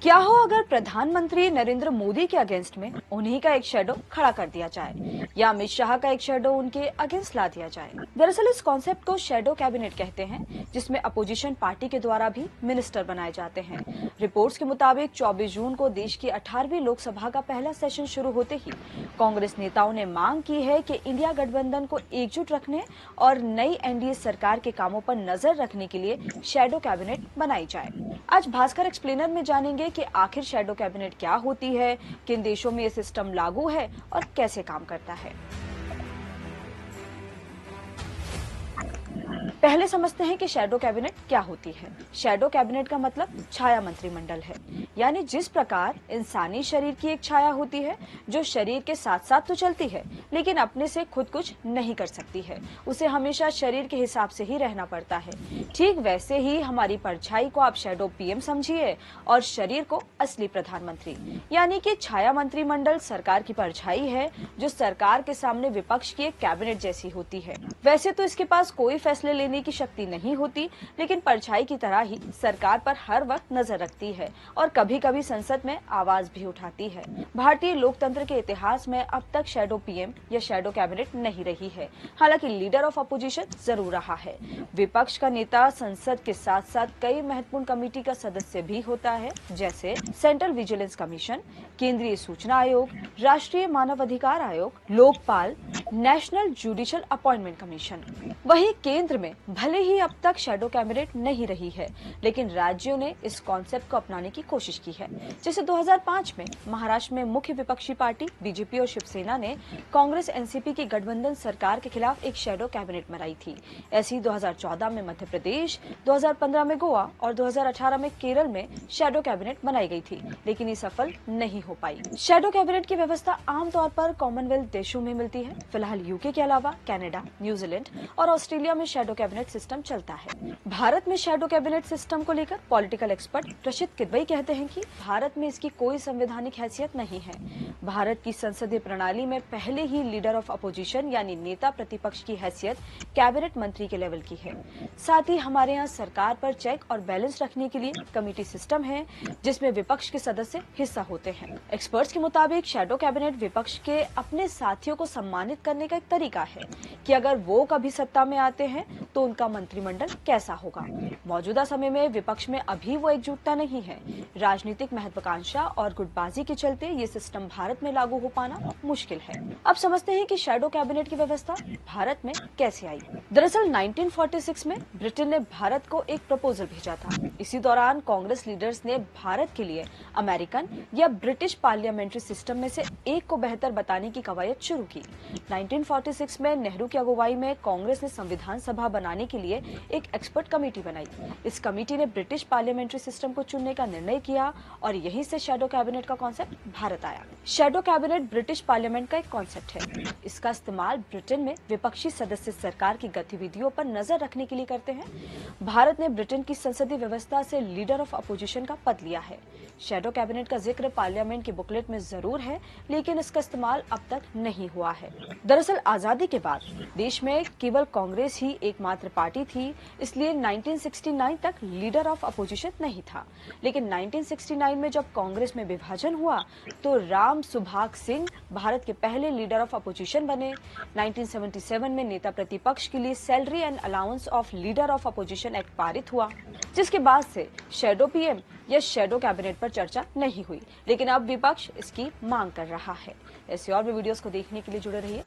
क्या हो अगर प्रधानमंत्री नरेंद्र मोदी के अगेंस्ट में उन्हीं का एक शेडो खड़ा कर दिया जाए या अमित शाह का एक शेडो उनके अगेंस्ट ला दिया जाए। दरअसल इस कॉन्सेप्ट को शेडो कैबिनेट कहते हैं, जिसमें अपोजिशन पार्टी के द्वारा भी मिनिस्टर बनाए जाते हैं। रिपोर्ट्स के मुताबिक 24 जून को देश की 18वीं लोकसभा का पहला सेशन शुरू होते ही कांग्रेस नेताओं ने मांग की है कि इंडिया गठबंधन को एकजुट रखने और नई एनडीए सरकार के कामों पर नजर रखने के लिए शेडो कैबिनेट बनाई जाए। आज भास्कर एक्सप्लेनर में जानेंगे कि आखिर शेडो कैबिनेट क्या होती है, किन देशों में ये सिस्टम लागू है और कैसे काम करता है। पहले समझते हैं कि शैडो कैबिनेट क्या होती है। शैडो कैबिनेट का मतलब छाया मंत्रिमंडल है, यानी जिस प्रकार इंसानी शरीर की एक छाया होती है जो शरीर के साथ साथ तो चलती है लेकिन अपने से खुद कुछ नहीं कर सकती है, उसे हमेशा शरीर के हिसाब से ही रहना पड़ता है। ठीक वैसे ही हमारी परछाई को आप शैडो पीएम समझिए और शरीर को असली प्रधानमंत्री, यानी कि छाया मंत्रिमंडल सरकार की परछाई है जो सरकार के सामने विपक्ष की एक कैबिनेट जैसी होती है। वैसे तो इसके पास कोई फैसले लेने की शक्ति नहीं होती, लेकिन परछाई की तरह ही सरकार पर हर वक्त नजर रखती है और कभी कभी संसद में आवाज भी उठाती है। भारतीय लोकतंत्र के इतिहास में अब तक शैडो पीएम या शैडो कैबिनेट नहीं रही है, हालांकि लीडर ऑफ अपोजिशन जरूर रहा है। विपक्ष का नेता संसद के साथ साथ कई महत्वपूर्ण कमेटी का सदस्य भी होता है, जैसे सेंट्रल विजिलेंस कमीशन, केंद्रीय सूचना आयोग, राष्ट्रीय मानवाधिकार आयोग, Lokpal, national judicial appointment commission. वहीं केंद्र में भले ही अब तक शैडो कैबिनेट नहीं रही है, लेकिन राज्यों ने इस कॉन्सेप्ट को अपनाने की कोशिश की है। जैसे 2005 में महाराष्ट्र में मुख्य विपक्षी पार्टी बीजेपी और शिवसेना ने कांग्रेस एनसीपी की गठबंधन सरकार के खिलाफ एक शैडो कैबिनेट बनाई थी। ऐसी 2014 में मध्य प्रदेश, 2015 में गोवा और 2018 में केरल में शैडो कैबिनेट बनाई गई थी, लेकिन ये सफल नहीं हो पाई। शैडो कैबिनेट की व्यवस्था आमतौर पर कॉमनवेल्थ देशों में मिलती है। फिलहाल यूके के अलावा कनाडा, न्यूजीलैंड और ऑस्ट्रेलिया में शैडो कैबिनेट सिस्टम चलता है। भारत में शैडो कैबिनेट सिस्टम को लेकर पॉलिटिकल एक्सपर्ट प्रशित किदवई कहते हैं कि भारत में इसकी कोई संवैधानिक हैसियत नहीं है। भारत की संसदीय प्रणाली में पहले ही लीडर ऑफ अपोजिशन यानी नेता प्रतिपक्ष की हैसियत कैबिनेट मंत्री के लेवल की है। साथ ही हमारे यहाँ सरकार पर चेक और बैलेंस रखने के लिए कमेटी सिस्टम है, जिसमें विपक्ष के सदस्य हिस्सा होते हैं। एक्सपर्ट्स के मुताबिक शैडो कैबिनेट विपक्ष के अपने साथियों को सम्मानित करने का एक तरीका है कि अगर वो कभी सत्ता में आते हैं तो उनका मंत्रिमंडल कैसा होगा। मौजूदा समय में विपक्ष में अभी वो एकजुटता नहीं है। राजनीतिक महत्वाकांक्षा और गुटबाजी के चलते ये सिस्टम भारत में लागू हो पाना मुश्किल है। अब समझते हैं कि शैडो कैबिनेट की व्यवस्था भारत में कैसे आई। दरअसल 1946 में ब्रिटेन ने भारत को एक प्रपोजल भेजा था। इसी दौरान कांग्रेस लीडर्स ने भारत के लिए अमेरिकन या ब्रिटिश पार्लियामेंट्री सिस्टम में से एक को बेहतर बताने की कवायद शुरू की। 1946 में नेहरू की अगुवाई में कांग्रेस ने संविधान सभा बनाने के लिए एक एक्सपर्ट कमेटी बनाई। इस कमेटी ने ब्रिटिश पार्लियामेंट्री सिस्टम को चुनने का निर्णय किया और यहीं से शैडो कैबिनेट का कॉन्सेप्ट भारत आया। शैडो कैबिनेट ब्रिटिश पार्लियामेंट का एक कॉन्सेप्ट है। इसका इस्तेमाल ब्रिटेन में विपक्षी सदस्य सरकार की गतिविधियों पर नजर रखने के लिए करते हैं। भारत ने ब्रिटेन की संसदीय व्यवस्था से लीडर ऑफ अपोजिशन का पद लिया है। शैडो कैबिनेट का जिक्र पार्लियामेंट की बुकलेट में जरूर है, लेकिन इसका इस्तेमाल अब तक नहीं हुआ है। दरअसल आजादी के बाद देश में केवल कांग्रेस ही एकमात्र पार्टी थी, इसलिए 1969 तक लीडर ऑफ अपोजिशन नहीं था। लेकिन 1969 में जब कांग्रेस में विभाजन हुआ तो राम सुभाग सिंह भारत के पहले लीडर ऑफ अपोजिशन बने। 1977 में नेता प्रतिपक्ष के लिए salary and allowance of leader of opposition act पारित हुआ, जिसके बाद से शैडो पीएम या शैडो कैबिनेट पर चर्चा नहीं हुई, लेकिन अब विपक्ष इसकी मांग कर रहा है। ऐसे और भी वीडियोस को देखने के लिए जुड़े रहिए।